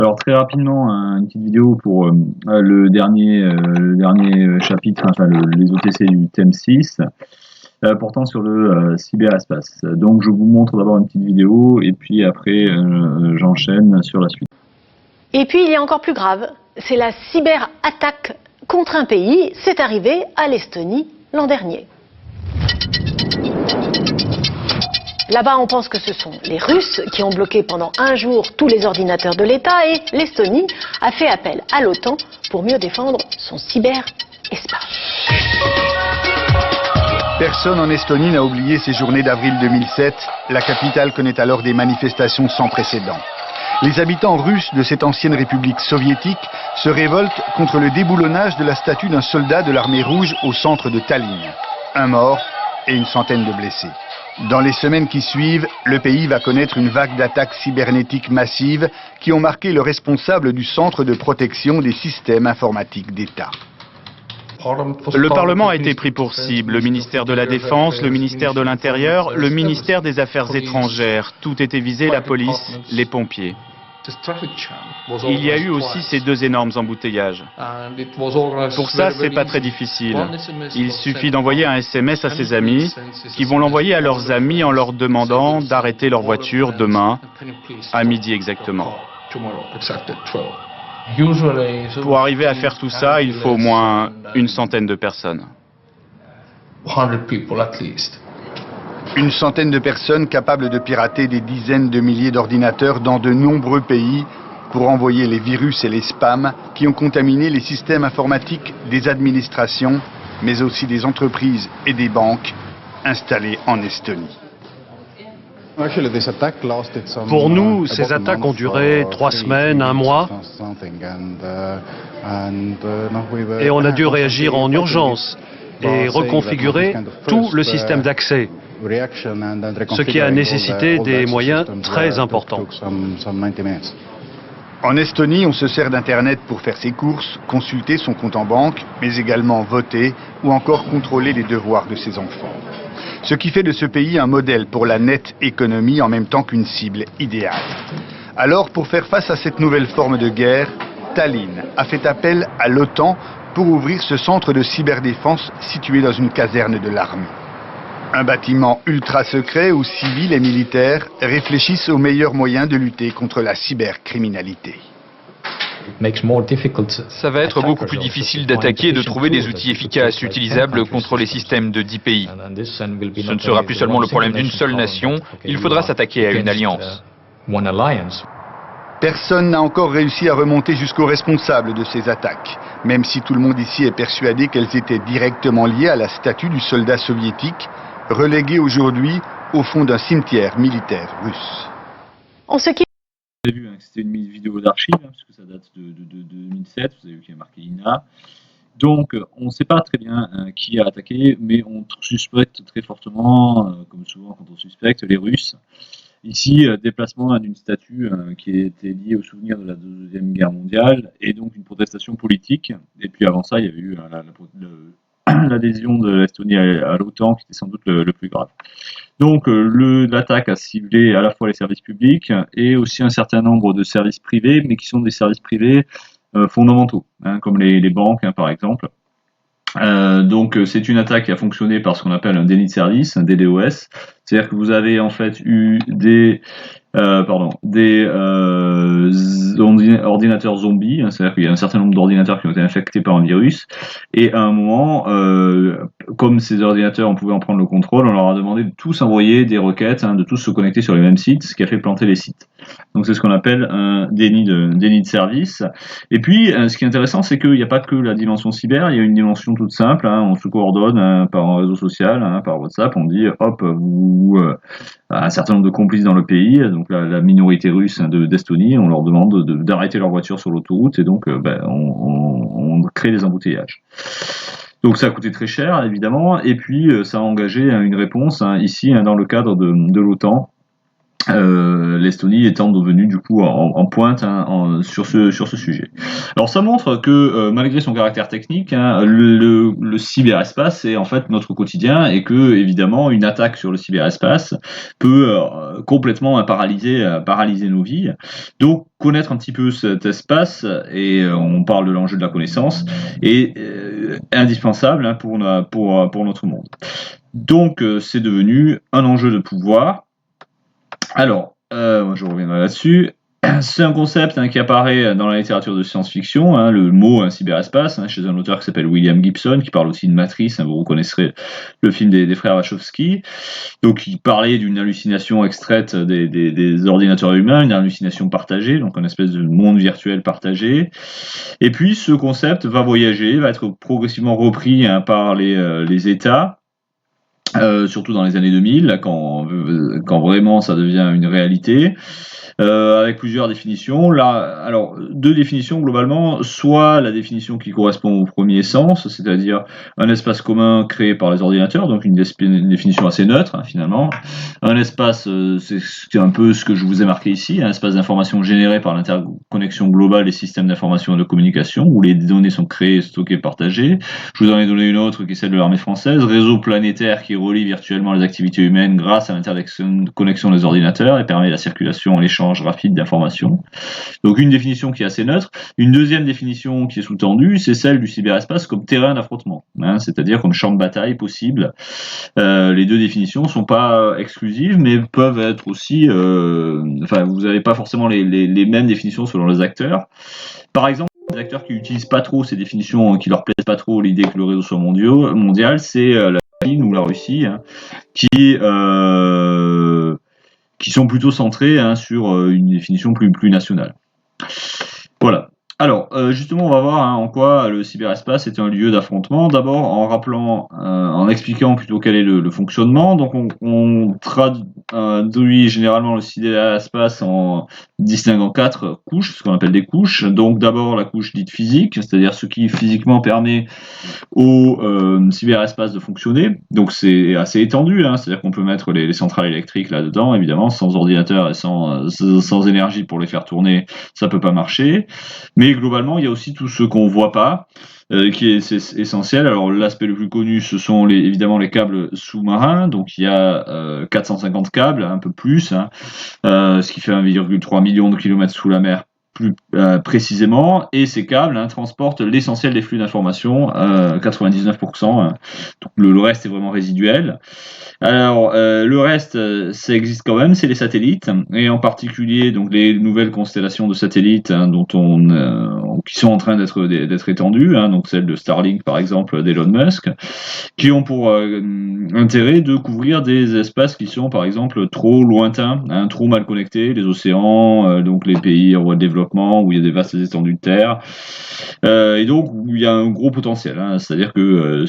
Alors très rapidement, une petite vidéo pour, le dernier chapitre, enfin les OTC du thème 6, portant sur le, cyberespace. Donc je vous montre d'abord une petite vidéo et puis après, j'enchaîne sur la suite. Et puis il y a encore plus grave, c'est la cyberattaque contre un pays. C'est arrivé à l'Estonie l'an dernier. Là-bas, on pense que ce sont les Russes qui ont bloqué pendant un jour tous les ordinateurs de l'État et l'Estonie a fait appel à l'OTAN pour mieux défendre son cyberespace. Personne en Estonie n'a oublié ces journées d'avril 2007. La capitale connaît alors des manifestations sans précédent. Les habitants russes de cette ancienne république soviétique se révoltent contre le déboulonnage de la statue d'un soldat de l'armée rouge au centre de Tallinn. Un mort et une centaine de blessés. Dans les semaines qui suivent, le pays va connaître une vague d'attaques cybernétiques massives qui ont marqué le responsable du centre de protection des systèmes informatiques d'État. Le Parlement a été pris pour cible, le ministère de la Défense, le ministère de l'Intérieur, le ministère des Affaires étrangères. Tout était visé, la police, les pompiers. Il y a eu aussi ces deux énormes embouteillages. Pour ça, c'est pas très difficile. Il suffit d'envoyer un SMS à ses amis, qui vont l'envoyer à leurs amis en leur demandant d'arrêter leur voiture demain, à midi exactement. Pour arriver à faire tout ça, il faut au moins une centaine de personnes. Une centaine de personnes capables de pirater des dizaines de milliers d'ordinateurs dans de nombreux pays pour envoyer les virus et les spams qui ont contaminé les systèmes informatiques des administrations, mais aussi des entreprises et des banques installées en Estonie. Pour nous, ces attaques ont duré 3 semaines, 1 mois, et on a dû réagir en urgence et reconfigurer tout le système d'accès, ce qui a nécessité des moyens très importants. En Estonie, on se sert d'Internet pour faire ses courses, consulter son compte en banque, mais également voter ou encore contrôler les devoirs de ses enfants. Ce qui fait de ce pays un modèle pour la nette économie en même temps qu'une cible idéale. Alors, pour faire face à cette nouvelle forme de guerre, Tallinn a fait appel à l'OTAN pour ouvrir ce centre de cyberdéfense situé dans une caserne de l'armée. Un bâtiment ultra secret où civils et militaires réfléchissent aux meilleurs moyens de lutter contre la cybercriminalité. Ça va être beaucoup plus difficile d'attaquer et de trouver des outils efficaces, utilisables contre les systèmes de 10 pays. Ce ne sera plus seulement le problème d'une seule nation, il faudra s'attaquer à une alliance. Personne n'a encore réussi à remonter jusqu'aux responsables de ces attaques, même si tout le monde ici est persuadé qu'elles étaient directement liées à la statue du soldat soviétique, reléguée aujourd'hui au fond d'un cimetière militaire russe. On se quitte. Vous avez vu que c'était une vidéo d'archives, puisque ça date de 2007, vous avez vu qu'il y a marqué INA. Donc on ne sait pas très bien qui a attaqué, mais on suspecte très fortement, comme souvent quand on suspecte, les Russes. Ici, déplacement d'une statue qui était liée au souvenir de la Deuxième Guerre mondiale, et donc une protestation politique. Et puis avant ça, il y avait eu l'adhésion de l'Estonie à l'OTAN, qui était sans doute le plus grave. Donc l'attaque a ciblé à la fois les services publics et aussi un certain nombre de services privés, mais qui sont des services privés fondamentaux, comme les banques par exemple. Donc c'est une attaque qui a fonctionné par ce qu'on appelle un déni de service, un DDoS. C'est-à-dire que vous avez en fait eu des ordinateurs zombies, c'est-à-dire qu'il y a un certain nombre d'ordinateurs qui ont été infectés par un virus, et à un moment, comme ces ordinateurs, on pouvait en prendre le contrôle, on leur a demandé de tous envoyer des requêtes, de tous se connecter sur les mêmes sites, ce qui a fait planter les sites. Donc c'est ce qu'on appelle un déni de service. Et puis, ce qui est intéressant, c'est qu'il n'y a pas que la dimension cyber, il y a une dimension toute simple, on se coordonne par un réseau social, par WhatsApp, on dit, hop, un certain nombre de complices dans le pays, donc la minorité russe d'Estonie, on leur demande d'arrêter leur voiture sur l'autoroute, et donc on crée des embouteillages. Donc ça a coûté très cher, évidemment, et puis ça a engagé une réponse, ici, dans le cadre de l'OTAN, l'Estonie étant devenue du coup en pointe sur ce sujet. Alors ça montre que malgré son caractère technique, le cyberespace est en fait notre quotidien et que évidemment une attaque sur le cyberespace peut complètement paralyser nos vies. Donc connaître un petit peu cet espace et on parle de l'enjeu de la connaissance est indispensable pour notre monde. Donc c'est devenu un enjeu de pouvoir. Alors, je reviendrai là-dessus. C'est un concept qui apparaît dans la littérature de science-fiction, le mot cyberespace, chez un auteur qui s'appelle William Gibson, qui parle aussi de Matrice, vous reconnaîtrez le film des frères Wachowski. Donc il parlait d'une hallucination extraite des ordinateurs humains, une hallucination partagée, donc une espèce de monde virtuel partagé. Et puis ce concept va voyager, va être progressivement repris par les États, surtout dans les années 2000, quand vraiment ça devient une réalité, avec plusieurs définitions. Là, alors, deux définitions globalement, soit la définition qui correspond au premier sens, c'est-à-dire un espace commun créé par les ordinateurs, donc une définition assez neutre finalement. Un espace, c'est un peu ce que je vous ai marqué ici, un espace d'information généré par l'interconnexion globale des systèmes d'information et de communication, où les données sont créées, stockées, partagées. Je vous en ai donné une autre qui est celle de l'armée française, réseau planétaire qui relie virtuellement les activités humaines grâce à l'interconnexion des ordinateurs et permet la circulation et l'échange rapide d'informations. Donc une définition qui est assez neutre. Une deuxième définition qui est sous-tendue, c'est celle du cyberespace comme terrain d'affrontement, c'est-à-dire comme champ de bataille possible. Les deux définitions ne sont pas exclusives, mais peuvent être aussi... vous n'avez pas forcément les mêmes définitions selon les acteurs. Par exemple, les acteurs qui n'utilisent pas trop ces définitions, qui leur plaisent pas trop l'idée que le réseau soit mondial, c'est la Chine ou la Russie, qui sont plutôt centrés sur une définition plus nationale. Voilà. Alors, justement, on va voir en quoi le cyberespace est un lieu d'affrontement. D'abord, en expliquant plutôt quel est le fonctionnement. Donc, on traduit généralement le cyberespace en distinguant 4 couches, ce qu'on appelle des couches. Donc, d'abord, la couche dite physique, c'est-à-dire ce qui physiquement permet au cyberespace de fonctionner. Donc, c'est assez étendu, c'est-à-dire qu'on peut mettre les centrales électriques là-dedans, évidemment, sans ordinateur et sans énergie pour les faire tourner, ça peut pas marcher. Mais globalement, il y a aussi tout ce qu'on voit pas, qui est essentiel. Alors l'aspect le plus connu, ce sont évidemment les câbles sous-marins. Donc il y a 450 câbles, un peu plus, ce qui fait 1,3 million de kilomètres sous la mer plus précisément. Et ces câbles transportent l'essentiel des flux d'informations, 99%. Donc le reste est vraiment résiduel. Alors, le reste, ça existe quand même, c'est les satellites, et en particulier donc les nouvelles constellations de satellites qui sont en train d'être étendues, donc celle de Starlink par exemple d'Elon Musk, qui ont pour intérêt de couvrir des espaces qui sont par exemple trop lointains, trop mal connectés, les océans, donc les pays en voie de développement où il y a des vastes étendues de terre, et donc où il y a un gros potentiel, c'est-à-dire que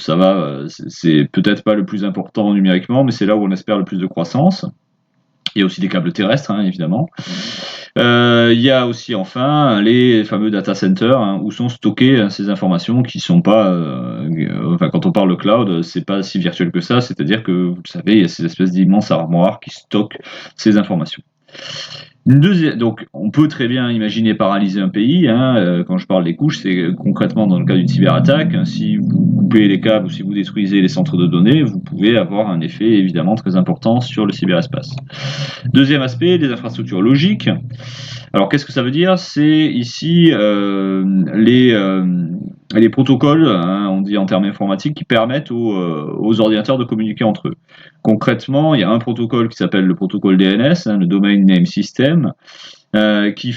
c'est peut-être pas le plus important numériquement, mais c'est là où on espère le plus de croissance. Il y a aussi des câbles terrestres, évidemment. Il y a aussi enfin les fameux data centers où sont stockées ces informations qui sont pas... quand on parle de cloud, c'est pas si virtuel que ça, c'est-à-dire que, vous le savez, il y a ces espèces d'immenses armoires qui stockent ces informations. Donc, on peut très bien imaginer paralyser un pays. Quand je parle des couches, c'est concrètement dans le cas d'une cyberattaque. Si vous coupez les câbles ou si vous détruisez les centres de données, vous pouvez avoir un effet évidemment très important sur le cyberespace. Deuxième aspect, les infrastructures logiques. Alors, qu'est-ce que ça veut dire? C'est ici les protocoles, on dit en termes informatiques, qui permettent aux ordinateurs de communiquer entre eux. Concrètement, il y a un protocole qui s'appelle le protocole DNS, le Domain Name System, qui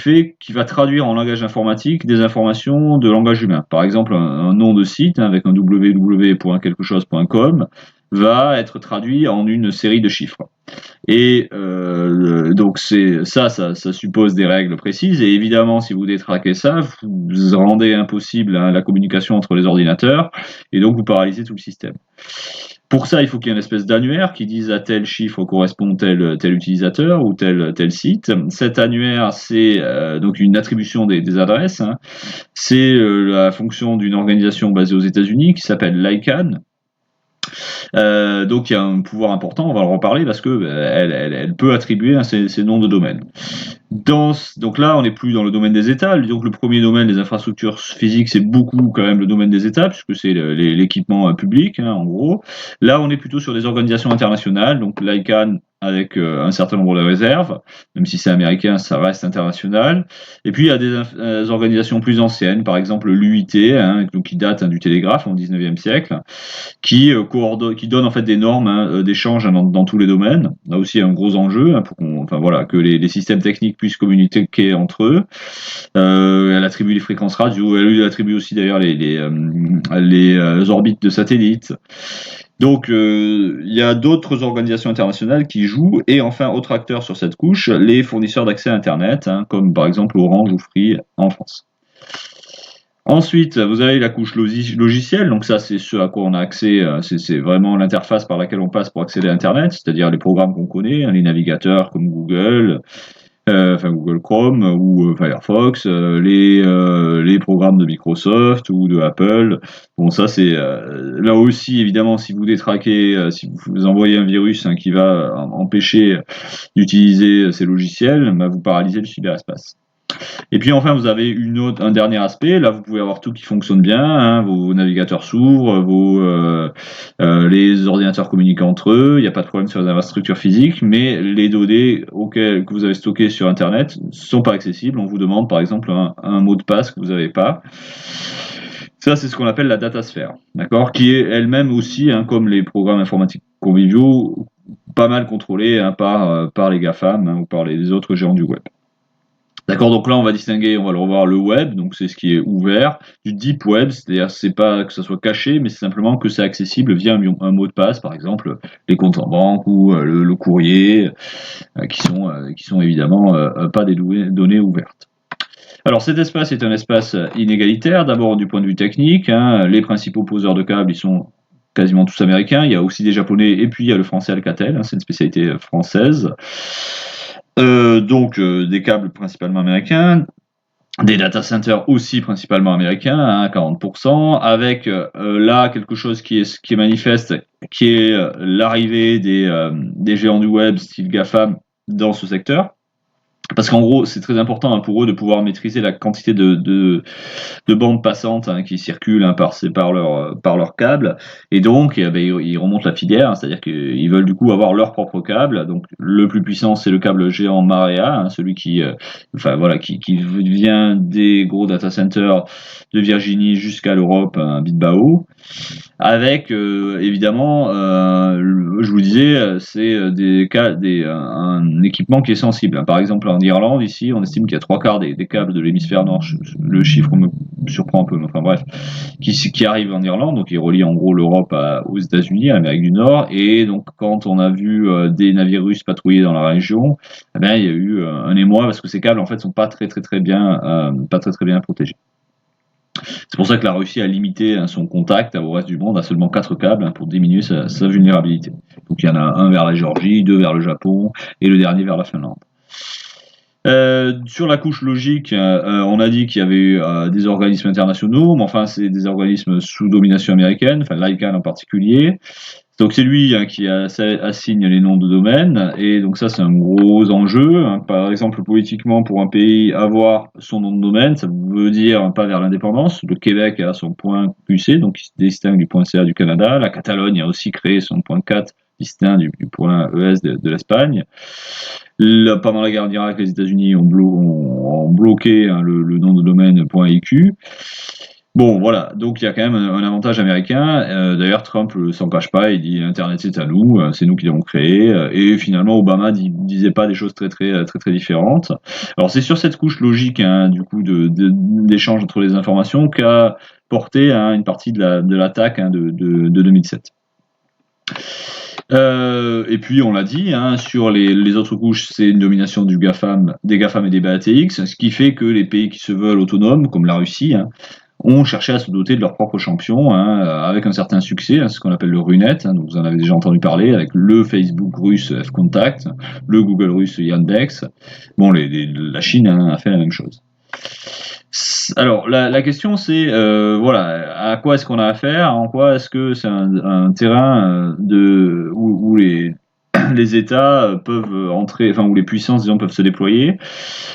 va traduire en langage informatique des informations de langage humain. Par exemple, un nom de site avec un www.quelquechose.com va être traduit en une série de chiffres. Et donc ça suppose des règles précises, et évidemment si vous détraquez ça, vous rendez impossible la communication entre les ordinateurs, et donc vous paralysez tout le système. Pour ça, il faut qu'il y ait une espèce d'annuaire qui dise à tel chiffre correspond tel utilisateur ou tel site. Cet annuaire, c'est donc une attribution des adresses. C'est la fonction d'une organisation basée aux États-Unis qui s'appelle l'ICANN. Donc il y a un pouvoir important, on va en reparler, parce que elle peut attribuer ces noms de domaine. Donc là, on n'est plus dans le domaine des États. Donc le premier domaine des infrastructures physiques, c'est beaucoup quand même le domaine des États, puisque c'est l'équipement public, en gros. Là, on est plutôt sur des organisations internationales, donc l'ICANN avec un certain nombre de réserves, même si c'est américain, ça reste international. Et puis il y a des organisations plus anciennes, par exemple l'UIT, donc qui date du télégraphe au 19e siècle, qui donne en fait des normes d'échange dans tous les domaines. Là aussi, il y a un gros enjeu pour que les systèmes techniques puissent communiquer entre eux. Elle attribue les fréquences radio, elle attribue aussi d'ailleurs les orbites de satellites. Donc, il y a d'autres organisations internationales qui jouent, et enfin, autre acteur sur cette couche, les fournisseurs d'accès à Internet, comme par exemple Orange ou Free en France. Ensuite, vous avez la couche logicielle, donc ça c'est ce à quoi on a accès, c'est vraiment l'interface par laquelle on passe pour accéder à Internet, c'est-à-dire les programmes qu'on connaît, les navigateurs comme Google, Google Chrome ou Firefox, les programmes de Microsoft ou de Apple. Bon, ça c'est là aussi évidemment, si vous détraquez, si vous envoyez un virus qui va empêcher d'utiliser ces logiciels, vous paralysez le cyberespace. Et puis enfin, vous avez un dernier aspect. Là, vous pouvez avoir tout qui fonctionne bien. Vos navigateurs s'ouvrent, les ordinateurs communiquent entre eux. Il n'y a pas de problème sur les infrastructures physiques, mais les données que vous avez stockées sur Internet ne sont pas accessibles. On vous demande par exemple un mot de passe que vous n'avez pas. Ça, c'est ce qu'on appelle la datasphère, d'accord, qui est elle-même aussi, comme les programmes informatiques conviviaux, pas mal contrôlée par les GAFAM ou par les autres géants du web. D'accord, donc là on va distinguer, on va le revoir, le web, donc c'est ce qui est ouvert, du deep web, c'est-à-dire c'est pas que ça soit caché, mais c'est simplement que c'est accessible via un mot de passe, par exemple les comptes en banque ou le courrier, qui sont évidemment pas des données ouvertes. Alors cet espace est un espace inégalitaire, d'abord du point de vue technique, les principaux poseurs de câbles, ils sont quasiment tous américains, il y a aussi des japonais, et puis il y a le français Alcatel, c'est une spécialité française. Donc des câbles principalement américains, des data centers aussi principalement américains, 40%, avec là quelque chose qui est manifeste, qui est l'arrivée des géants du web style GAFAM dans ce secteur. Parce qu'en gros, c'est très important pour eux de pouvoir maîtriser la quantité de bandes passantes qui circulent par leur câble. Et donc, ils remontent la filière, c'est-à-dire qu'ils veulent du coup avoir leur propre câble. Donc, le plus puissant, c'est le câble géant Marea, celui qui vient des gros data centers de Virginie jusqu'à l'Europe, Bilbao. Avec évidemment, je vous disais, c'est un équipement qui est sensible. Par exemple, en Irlande, ici, on estime qu'il y a 3/4 des câbles de l'hémisphère nord. Le chiffre me surprend un peu, mais enfin bref, qui arrivent en Irlande, donc ils relient en gros l'Europe aux États-Unis, à l'Amérique du Nord. Et donc, quand on a vu des navires russes patrouiller dans la région, il y a eu un émoi parce que ces câbles en fait sont pas très bien protégés. C'est pour ça que la Russie a limité son contact au reste du monde à seulement 4 câbles pour diminuer sa vulnérabilité. Donc il y en a un vers la Géorgie, 2 vers le Japon et le dernier vers la Finlande. Sur la couche logique, on a dit qu'il y avait eu des organismes internationaux, mais enfin c'est des organismes sous domination américaine, l'ICANN en particulier. Donc c'est lui qui assigne les noms de domaine, et donc ça c'est un gros enjeu. Par exemple, politiquement, pour un pays, avoir son nom de domaine, ça veut dire pas vers l'indépendance. Le Québec a son point .qc, donc qui se distingue du point .ca du Canada. La Catalogne a aussi créé son point .cat, distinct du point ES de l'Espagne. Pendant la guerre d'Irak, les États-Unis ont bloqué le nom de domaine .iq. Bon, voilà, donc il y a quand même un avantage américain. D'ailleurs, Trump s'en cache pas, il dit Internet c'est à nous, c'est nous qui l'avons créé. Et finalement, Obama disait pas des choses très différentes. Alors c'est sur cette couche logique, du coup, d'échange entre les informations qu'a porté une partie de l'attaque de 2007. Et puis on l'a dit, sur les autres couches, c'est une domination des GAFAM et des BATX, ce qui fait que les pays qui se veulent autonomes, comme la Russie, ont cherché à se doter de leur propre champion, avec un certain succès, ce qu'on appelle le RUNET, donc vous en avez déjà entendu parler, avec le Facebook russe F-Contact, le Google russe Yandex. Bon, la Chine a fait la même chose. Alors, la question, c'est, voilà, à quoi est-ce qu'on a affaire? En quoi est-ce que c'est un terrain où les États peuvent entrer, enfin, où les puissances, disons, peuvent se déployer.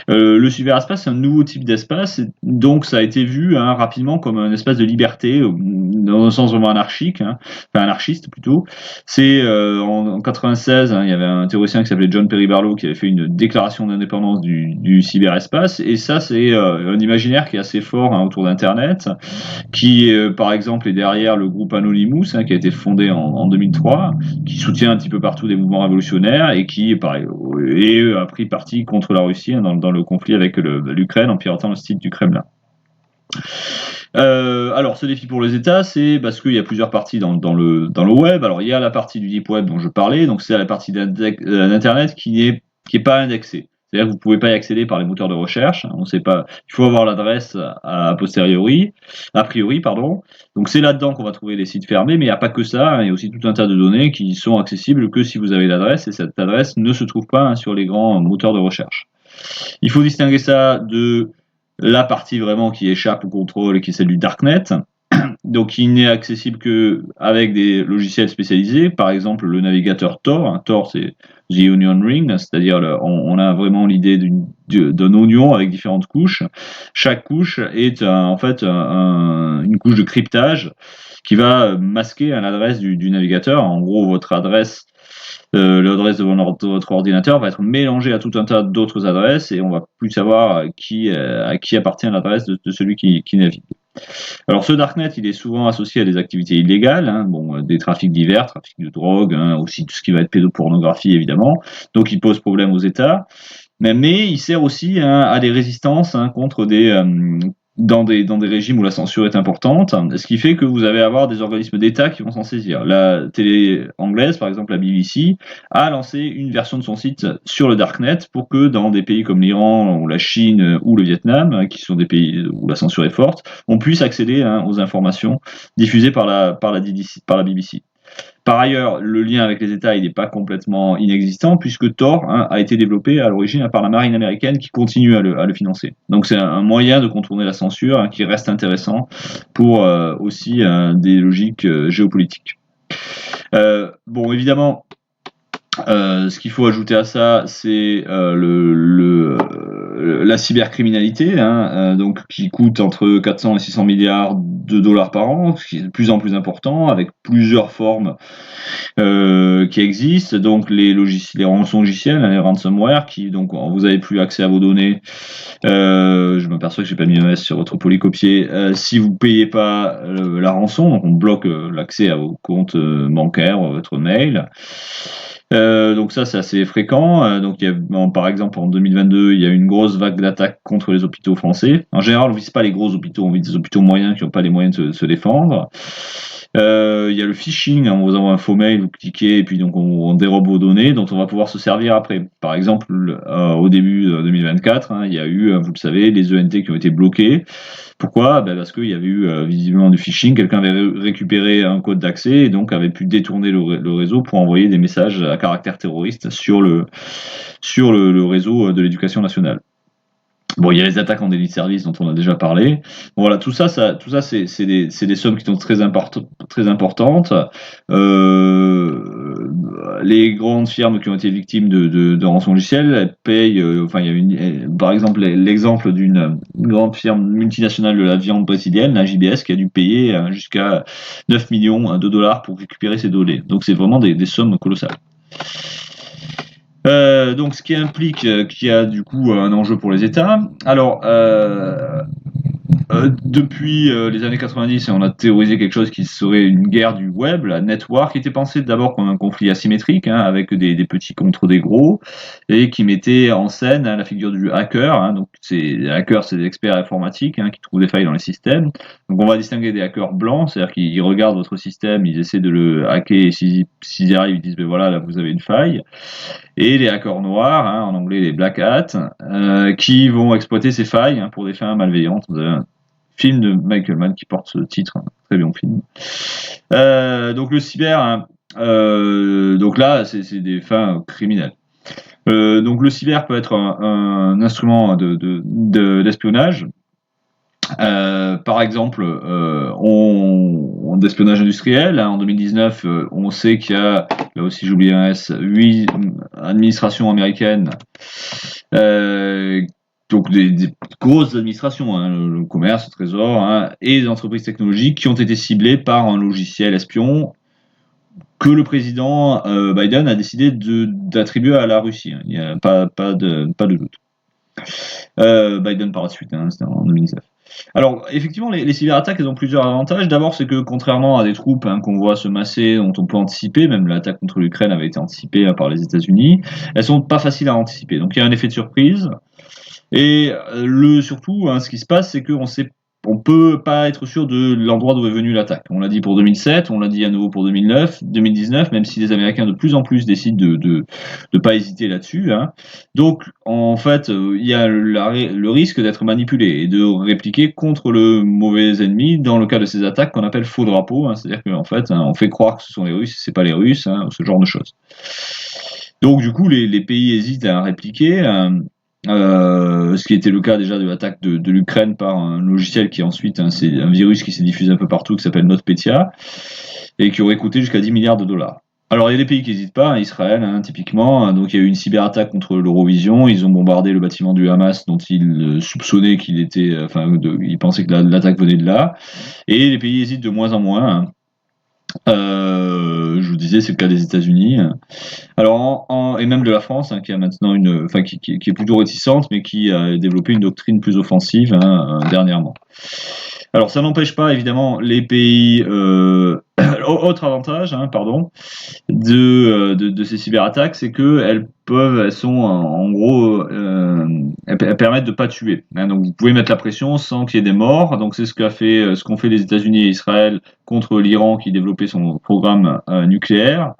Le cyberespace, c'est un nouveau type d'espace, donc ça a été vu rapidement comme un espace de liberté, dans un sens vraiment anarchique, enfin anarchiste plutôt. C'est en 96, il y avait un théoricien qui s'appelait John Perry Barlow qui avait fait une déclaration d'indépendance du cyberespace, et ça c'est un imaginaire qui est assez fort autour d'Internet, qui par exemple est derrière le groupe Anonymous, qui a été fondé en 2003, qui soutient un petit peu partout des mouvements révolutionnaires et qui pareil, a pris parti contre la Russie dans le conflit avec l'Ukraine en piratant le site du Kremlin. Alors, ce défi pour les États, c'est parce qu'il y a plusieurs parties dans le web. Alors, il y a la partie du deep web dont je parlais, donc c'est la partie d'Internet qui est pas indexée. C'est-à-dire que vous ne pouvez pas y accéder par les moteurs de recherche. On sait pas. Il faut avoir l'adresse a priori, pardon. Donc c'est là-dedans qu'on va trouver les sites fermés, mais il n'y a pas que ça. Il y a aussi tout un tas de données qui sont accessibles que si vous avez l'adresse, et cette adresse ne se trouve pas sur les grands moteurs de recherche. Il faut distinguer ça de la partie vraiment qui échappe au contrôle, qui est celle du darknet. Donc il n'est accessible que avec des logiciels spécialisés, par exemple le navigateur Tor. Tor, c'est The Onion Ring, c'est-à-dire on a vraiment l'idée d'un oignon avec différentes couches. Chaque couche est en fait une couche de cryptage qui va masquer l'adresse du navigateur. En gros, votre adresse, l'adresse de votre ordinateur va être mélangée à tout un tas d'autres adresses et on va plus savoir à qui appartient l'adresse de celui qui navigue. Alors ce darknet, il est souvent associé à des activités illégales, des trafics divers, trafic de drogue, aussi tout ce qui va être pédopornographie évidemment. Donc il pose problème aux États, mais il sert aussi à des résistances contre dans des régimes où la censure est importante, ce qui fait que vous allez avoir des organismes d'État qui vont s'en saisir. La télé anglaise, par exemple la BBC, a lancé une version de son site sur le darknet pour que dans des pays comme l'Iran ou la Chine ou le Vietnam, qui sont des pays où la censure est forte, on puisse accéder aux informations diffusées par la BBC. Par ailleurs, le lien avec les États, il n'est pas complètement inexistant, puisque Tor a été développé à l'origine par la marine américaine qui continue à le financer. Donc c'est un moyen de contourner la censure qui reste intéressant pour aussi des logiques géopolitiques. Bon, évidemment, ce qu'il faut ajouter à ça, c'est la cybercriminalité, donc qui coûte entre 400 et 600 milliards de dollars par an, ce qui est de plus en plus important, avec plusieurs formes qui existent. Donc les rançons logiciels, les ransomware, qui donc vous avez plus accès à vos données. Je m'aperçois que j'ai pas mis un S sur votre polycopier. Si vous payez pas la rançon, donc on bloque l'accès à vos comptes bancaires, votre mail. Donc ça c'est assez fréquent. Donc par exemple en 2022 il y a eu une grosse vague d'attaques contre les hôpitaux français. En général on vise pas les gros hôpitaux, on vise des hôpitaux moyens qui n'ont pas les moyens de se défendre. Il y a le phishing, on vous envoie un faux mail, vous cliquez et puis donc on dérobe vos données dont on va pouvoir se servir après. Par exemple au début de 2024 il y a eu, vous le savez, les ENT qui ont été bloqués. Pourquoi ? Parce qu'il y avait eu visiblement du phishing, quelqu'un avait récupéré un code d'accès et donc avait pu détourner le réseau pour envoyer des messages à caractère terroriste sur le réseau de l'éducation nationale. Bon, il y a les attaques en délit de service dont on a déjà parlé. Bon, voilà, tout ça, c'est des sommes qui sont très importantes. Les grandes firmes qui ont été victimes de rançon logiciel, elles payent. Il y a par exemple l'exemple d'une grande firme multinationale de la viande brésilienne, la JBS, qui a dû payer jusqu'à 9 millions de dollars pour récupérer ses données. Donc c'est vraiment des sommes colossales. Donc, ce qui implique qu'il y a du coup un enjeu pour les États. Alors, depuis les années 90, on a théorisé quelque chose qui serait une guerre du web, la network, qui était pensée d'abord comme un conflit asymétrique, avec des petits contre des gros, et qui mettait en scène la figure du hacker. Donc, les hackers, c'est des experts informatiques qui trouvent des failles dans les systèmes. Donc, on va distinguer des hackers blancs, c'est-à-dire qu'ils regardent votre système, ils essaient de le hacker, et s'ils y arrivent, ils disent voilà, là vous avez une faille. Et les hackers noirs, en anglais les black hats, qui vont exploiter ces failles pour des fins malveillantes. Vous avez un film de Michael Mann qui porte ce titre, très bon film. Donc le cyber, donc là c'est des fins criminelles. Donc le cyber peut être un instrument d'espionnage. Par exemple, d'espionnage industriel, hein, en 2019, on sait qu'il y a, là aussi j'ai oublié un S, 8 administrations américaines, donc des grosses administrations, hein, le commerce, le trésor, hein, et des entreprises technologiques qui ont été ciblées par un logiciel espion que le président Biden a décidé d'attribuer à la Russie. Hein. Il n'y a pas de doute. Biden par la suite, hein, c'était en 2019. Alors, effectivement, les cyberattaques, elles ont plusieurs avantages. D'abord, c'est que contrairement à des troupes qu'on voit se masser, dont on peut anticiper, même l'attaque contre l'Ukraine avait été anticipée par les États-Unis, elles sont pas faciles à anticiper. Donc, il y a un effet de surprise. Et surtout, ce qui se passe, c'est on peut pas être sûr de l'endroit d'où est venue l'attaque. On l'a dit pour 2007, on l'a dit à nouveau pour 2019, même si les Américains de plus en plus décident de pas hésiter là-dessus. Hein. Donc, en fait, il y a le risque d'être manipulé et de répliquer contre le mauvais ennemi dans le cas de ces attaques qu'on appelle faux drapeaux. Hein. C'est-à-dire qu'en fait, on fait croire que ce sont les Russes, c'est pas les Russes, hein, ce genre de choses. Donc, du coup, les pays hésitent à répliquer. Ce qui était le cas déjà de l'attaque de l'Ukraine par un logiciel qui ensuite, c'est un virus qui s'est diffusé un peu partout, qui s'appelle NotPetya, et qui aurait coûté jusqu'à 10 milliards de dollars. Alors il y a des pays qui n'hésitent pas, Israël typiquement, donc il y a eu une cyberattaque contre l'Eurovision, ils ont bombardé le bâtiment du Hamas dont ils soupçonnaient qu'il était, ils pensaient que l'attaque venait de là, et les pays hésitent de moins en moins. Hein. Je vous disais, c'est le cas des États-Unis. Alors, et même de la France, qui a maintenant qui est plutôt réticente, mais qui a développé une doctrine plus offensive dernièrement. Alors, ça n'empêche pas évidemment les pays. Autre avantage, de ces cyberattaques, c'est que elles sont en gros, elles permettent de pas tuer. Hein, donc, vous pouvez mettre la pression sans qu'il y ait des morts. Donc, c'est ce qu'ont fait les États-Unis et Israël contre l'Iran qui développait son programme nucléaire.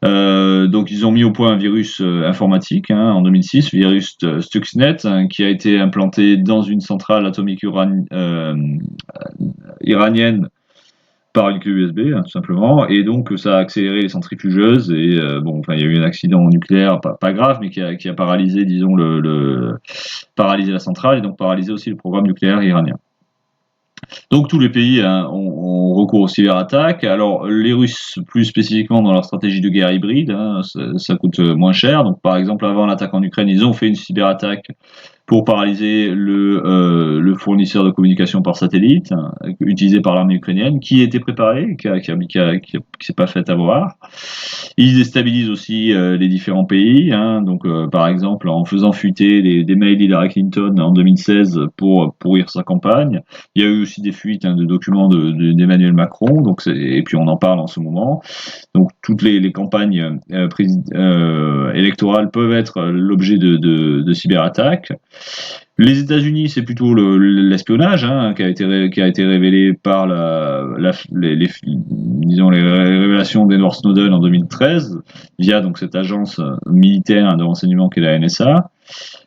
Donc ils ont mis au point un virus informatique en 2006, le virus Stuxnet, qui a été implanté dans une centrale atomique iranienne par une clé USB, tout simplement, et donc ça a accéléré les centrifugeuses, et il y a eu un accident nucléaire, pas grave, mais qui a paralysé, disons, paralysé la centrale, et donc paralysé aussi le programme nucléaire iranien. Donc tous les pays ont recours aux cyberattaques. Alors les Russes plus spécifiquement dans leur stratégie de guerre hybride, ça coûte moins cher. Donc par exemple avant l'attaque en Ukraine, ils ont fait une cyberattaque pour paralyser le fournisseur de communication par satellite utilisé par l'armée ukrainienne, qui était préparé, qui s'est pas fait avoir. Ils déstabilisent aussi les différents pays, donc par exemple en faisant fuiter des mails d'Hillary Clinton en 2016 pour pourrir sa campagne. Il y a eu aussi des fuites de documents d'Emmanuel Macron, et puis on en parle en ce moment. Donc toutes les campagnes électorales peuvent être l'objet de cyberattaques. Les États-Unis, c'est plutôt l'espionnage qui a été révélé par les révélations d'Edward Snowden en 2013 via donc cette agence militaire de renseignement qu'est la NSA.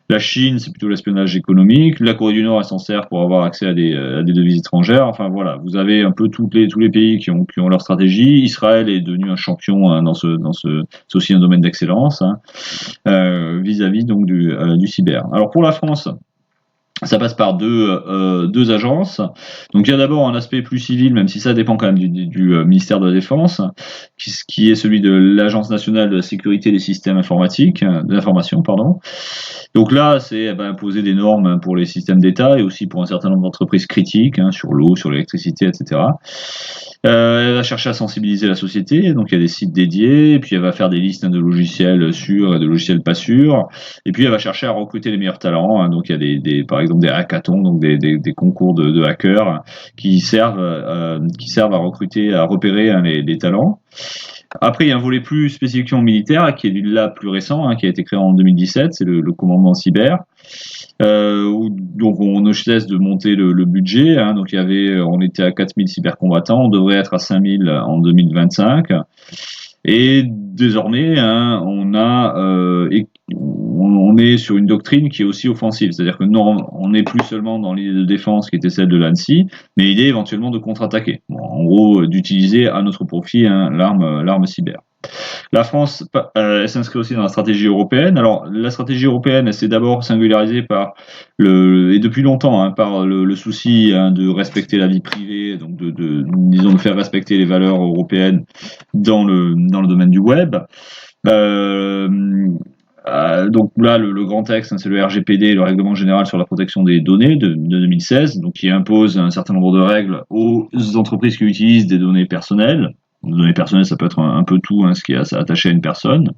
La Chine, c'est plutôt l'espionnage économique. La Corée du Nord, elle s'en sert pour avoir accès à des devises étrangères. Enfin voilà, vous avez un peu tous les pays qui ont leur stratégie. Israël est devenu un champion c'est aussi un domaine d'excellence vis-à-vis donc du cyber. Alors pour la France, ça passe par deux agences. Donc il y a d'abord un aspect plus civil, même si ça dépend quand même du ministère de la Défense, qui est celui de l'Agence nationale de la sécurité des systèmes informatiques, de l'information, pardon. Donc là, c'est imposer des normes pour les systèmes d'État et aussi pour un certain nombre d'entreprises critiques, sur l'eau, sur l'électricité, etc. Elle va chercher à sensibiliser la société, donc il y a des sites dédiés, et puis elle va faire des listes de logiciels sûrs et de logiciels pas sûrs, et puis elle va chercher à recruter les meilleurs talents, donc il y a par exemple des hackathons, donc des concours de hackers qui servent à recruter, à repérer les talents. Après, il y a un volet plus spécifiquement militaire qui est là plus récent, qui a été créé en 2017, c'est le commandement cyber. Donc on ne cesse de monter le budget, donc on était à 4000 cybercombattants, on devrait être à 5000 en 2025. Et désormais, on est sur une doctrine qui est aussi offensive, c'est-à-dire que non, on n'est plus seulement dans l'idée de défense qui était celle de l'ANSSI, mais l'idée éventuellement de contre-attaquer. En gros, d'utiliser à notre profit l'arme cyber. La France, elle s'inscrit aussi dans la stratégie européenne. Alors, la stratégie européenne, elle s'est d'abord singularisée par et depuis longtemps, hein, par le souci de respecter la vie privée, donc disons de faire respecter les valeurs européennes dans le domaine du web. Donc là, le grand texte, hein, c'est le RGPD, le Règlement général sur la protection des données de 2016, donc qui impose un certain nombre de règles aux entreprises qui utilisent des données personnelles. Les données personnelles, ça peut être un peu tout, hein, ce qui est attaché à une personne.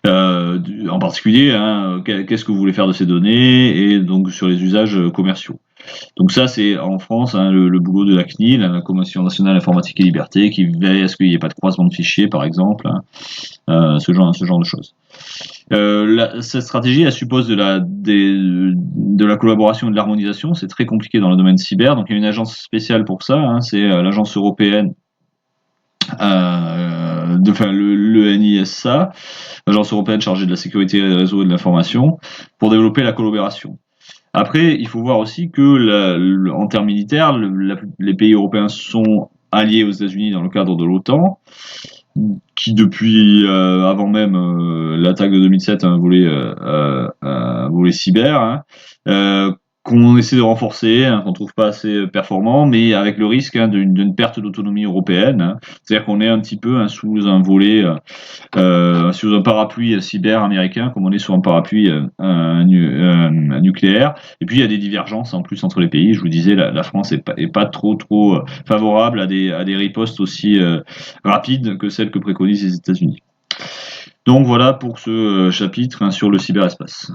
En particulier, hein, qu'est-ce que vous voulez faire de ces données, et donc sur les usages commerciaux. Donc ça, c'est en France, hein, le boulot de la CNIL, la Commission nationale informatique et liberté, qui veille à ce qu'il n'y ait pas de croisement de fichiers, par exemple, hein, ce genre de choses. Cette stratégie, elle suppose de la collaboration et de l'harmonisation. C'est très compliqué dans le domaine cyber, donc il y a une agence spéciale pour ça, hein, c'est l'agence européenne, le NISA, l'agence européenne chargée de la sécurité des réseaux et de l'information, pour développer la collaboration. Après, il faut voir aussi que en termes militaires, les pays européens sont alliés aux États-Unis dans le cadre de l'OTAN, qui depuis avant même l'attaque de 2007 a un volet cyber, hein, qu'on essaie de renforcer, hein, qu'on trouve pas assez performant, mais avec le risque, hein, d'une perte d'autonomie européenne, hein. C'est-à-dire qu'on est un petit peu, hein, sous un volet, sous un parapluie cyber américain, comme on est sous un parapluie nucléaire. Et puis il y a des divergences en plus entre les pays. Je vous disais, la France est pas trop favorable à des ripostes aussi rapides que celles que préconisent les États-Unis. Donc voilà pour ce chapitre, hein, sur le cyberespace.